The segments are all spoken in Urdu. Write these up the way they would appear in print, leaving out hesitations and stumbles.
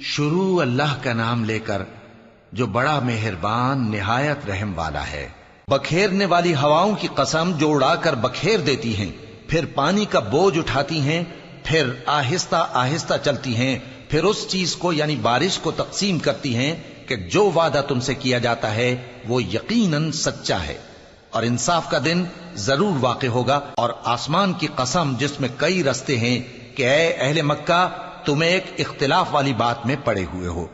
شروع اللہ کا نام لے کر جو بڑا مہربان نہایت رحم والا ہے۔ بکھیرنے والی ہواؤں کی قسم جو اڑا کر بکھیر دیتی ہیں، پھر پانی کا بوجھ اٹھاتی ہیں، پھر آہستہ آہستہ چلتی ہیں، پھر اس چیز کو یعنی بارش کو تقسیم کرتی ہیں کہ جو وعدہ تم سے کیا جاتا ہے وہ یقیناً سچا ہے، اور انصاف کا دن ضرور واقع ہوگا۔ اور آسمان کی قسم جس میں کئی رستے ہیں کہ اے اہل مکہ تم ایک اختلاف والی بات میں پڑے ہوئے ہو،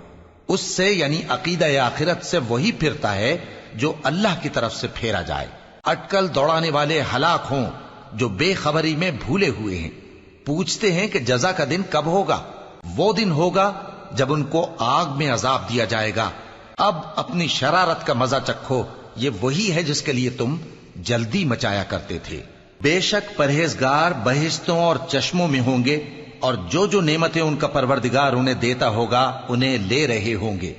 اس سے یعنی عقیدہ آخرت سے وہی پھرتا ہے جو اللہ کی طرف سے پھیرا جائے۔ اٹکل دوڑانے والے ہلاک ہوں جو بے خبری میں بھولے ہوئے ہیں، پوچھتے ہیں کہ جزا کا دن کب ہوگا؟ وہ دن ہوگا جب ان کو آگ میں عذاب دیا جائے گا۔ اب اپنی شرارت کا مزہ چکھو، یہ وہی ہے جس کے لیے تم جلدی مچایا کرتے تھے۔ بے شک پرہیزگار بہشتوں اور چشموں میں ہوں گے، اور جو جو نعمتیں ان کا پروردگار انہیں دیتا ہوگا انہیں لے رہے ہوں گے۔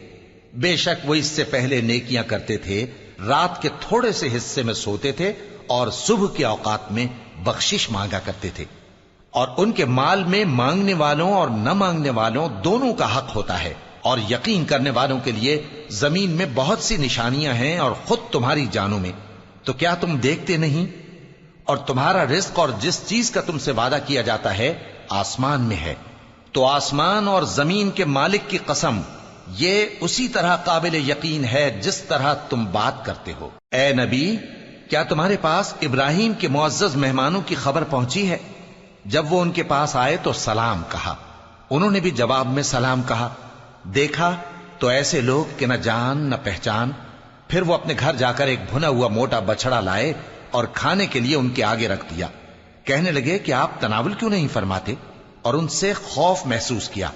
بے شک وہ اس سے پہلے نیکیاں کرتے تھے، رات کے تھوڑے سے حصے میں سوتے تھے اور صبح کے اوقات میں بخشش مانگا کرتے تھے، اور ان کے مال میں مانگنے والوں اور نہ مانگنے والوں دونوں کا حق ہوتا ہے۔ اور یقین کرنے والوں کے لیے زمین میں بہت سی نشانیاں ہیں اور خود تمہاری جانوں میں، تو کیا تم دیکھتے نہیں؟ اور تمہارا رزق اور جس چیز کا تم سے وعدہ کیا جاتا ہے آسمان میں ہے، تو آسمان اور زمین کے مالک کی قسم یہ اسی طرح قابل یقین ہے جس طرح تم بات کرتے ہو۔ اے نبی، کیا تمہارے پاس ابراہیم کے معزز مہمانوں کی خبر پہنچی ہے؟ جب وہ ان کے پاس آئے تو سلام کہا، انہوں نے بھی جواب میں سلام کہا۔ دیکھا تو ایسے لوگ کہ نہ جان نہ پہچان۔ پھر وہ اپنے گھر جا کر ایک بھنا ہوا موٹا بچڑا لائے اور کھانے کے لیے ان کے آگے رکھ دیا۔ کہنے لگے کہ آپ تناول کیوں نہیں فرماتے؟ اور ان سے خوف محسوس کیا۔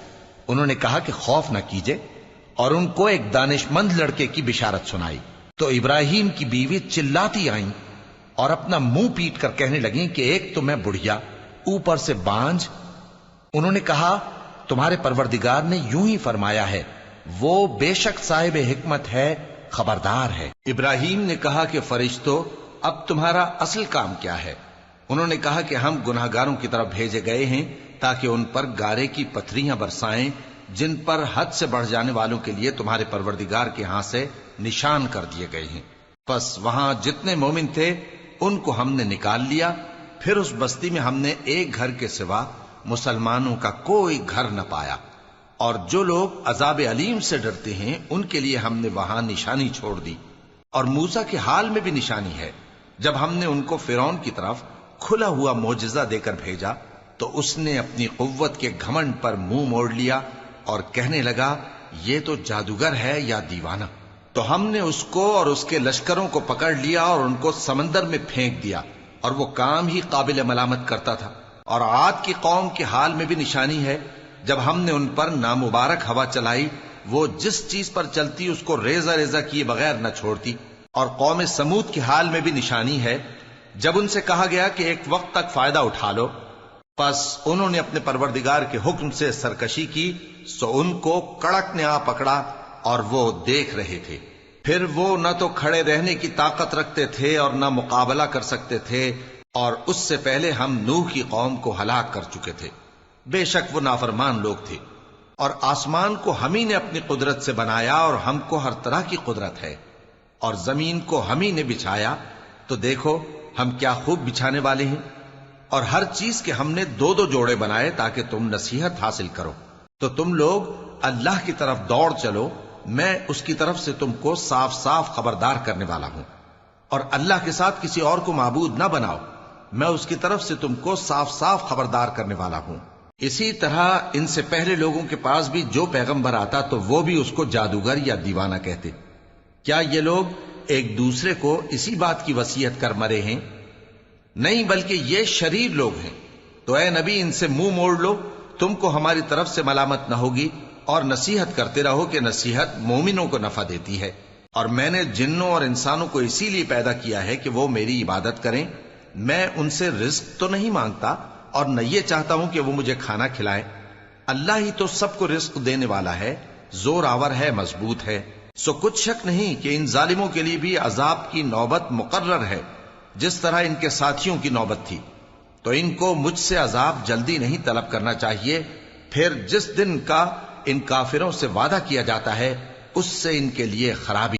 انہوں نے کہا کہ خوف نہ کیجے، اور ان کو ایک دانش مند لڑکے کی بشارت سنائی۔ تو ابراہیم کی بیوی چلاتی آئیں اور اپنا منہ پیٹ کر کہنے لگیں کہ ایک تو میں بڑھیا، اوپر سے بانجھ۔ انہوں نے کہا تمہارے پروردگار نے یوں ہی فرمایا ہے، وہ بے شک صاحب حکمت ہے، خبردار ہے۔ ابراہیم نے کہا کہ فرشتوں، اب تمہارا اصل کام کیا ہے؟ انہوں نے کہا کہ ہم گناہگاروں کی طرف بھیجے گئے ہیں تاکہ ان پر گارے کی پتھریاں برسائیں جن پر حد سے بڑھ جانے والوں کے لیے تمہارے پروردگار کے ہاں سے نشان کر دیے گئے ہیں۔ پس وہاں جتنے مومن تھے ان کو ہم نے نکال لیا، پھر اس بستی میں ہم نے ایک گھر کے سوا مسلمانوں کا کوئی گھر نہ پایا، اور جو لوگ عذاب علیم سے ڈرتے ہیں ان کے لیے ہم نے وہاں نشانی چھوڑ دی۔ اور موسیٰ کے حال میں بھی نشانی ہے، جب ہم نے ان کو فرعون کی طرف کھلا ہوا معجزہ دے کر بھیجا تو اس نے اپنی قوت کے گھمنڈ پر منہ موڑ لیا اور کہنے لگا یہ تو جادوگر ہے یا دیوانہ۔ تو ہم نے اس کو اور اس کے لشکروں کو پکڑ لیا اور ان کو سمندر میں پھینک دیا، اور وہ کام ہی قابل ملامت کرتا تھا۔ اور عاد کی قوم کے حال میں بھی نشانی ہے، جب ہم نے ان پر نامبارک ہوا چلائی، وہ جس چیز پر چلتی اس کو ریزہ ریزہ کیے بغیر نہ چھوڑتی۔ اور قوم سمود کے حال میں بھی نشانی ہے، جب ان سے کہا گیا کہ ایک وقت تک فائدہ اٹھا لو، پس انہوں نے اپنے پروردگار کے حکم سے سرکشی کی، سو ان کو کڑک نے آ پکڑا اور وہ دیکھ رہے تھے۔ پھر وہ نہ تو کھڑے رہنے کی طاقت رکھتے تھے اور نہ مقابلہ کر سکتے تھے، اور اس سے پہلے ہم نوح کی قوم کو ہلاک کر چکے تھے۔ بے شک وہ نافرمان لوگ تھے۔ اور آسمان کو ہم ہی نے اپنی قدرت سے بنایا، اور ہم کو ہر طرح کی قدرت ہے، اور زمین کو ہم ہی نے بچھایا، تو دیکھو ہم کیا خوب بچھانے والے ہیں۔ اور ہر چیز کے ہم نے دو دو جوڑے بنائے تاکہ تم نصیحت حاصل کرو۔ تو تم لوگ اللہ کی طرف دوڑ چلو، میں اس کی طرف سے تم کو صاف صاف خبردار کرنے والا ہوں۔ اور اللہ کے ساتھ کسی اور کو معبود نہ بناؤ، میں اس کی طرف سے تم کو صاف صاف خبردار کرنے والا ہوں۔ اسی طرح ان سے پہلے لوگوں کے پاس بھی جو پیغمبر آتا تو وہ بھی اس کو جادوگر یا دیوانہ کہتے۔ کیا یہ لوگ ایک دوسرے کو اسی بات کی وصیت کر مرے ہیں؟ نہیں، بلکہ یہ شریر لوگ ہیں۔ تو اے نبی ان سے منہ موڑ لو، تم کو ہماری طرف سے ملامت نہ ہوگی، اور نصیحت کرتے رہو کہ نصیحت مومنوں کو نفع دیتی ہے۔ اور میں نے جنوں اور انسانوں کو اسی لیے پیدا کیا ہے کہ وہ میری عبادت کریں۔ میں ان سے رزق تو نہیں مانگتا، اور نہ یہ چاہتا ہوں کہ وہ مجھے کھانا کھلائیں۔ اللہ ہی تو سب کو رزق دینے والا ہے، زور آور ہے، مضبوط ہے۔ سو کچھ شک نہیں کہ ان ظالموں کے لیے بھی عذاب کی نوبت مقرر ہے، جس طرح ان کے ساتھیوں کی نوبت تھی۔ تو ان کو مجھ سے عذاب جلدی نہیں طلب کرنا چاہیے، پھر جس دن کا ان کافروں سے وعدہ کیا جاتا ہے اس سے ان کے لیے خرابی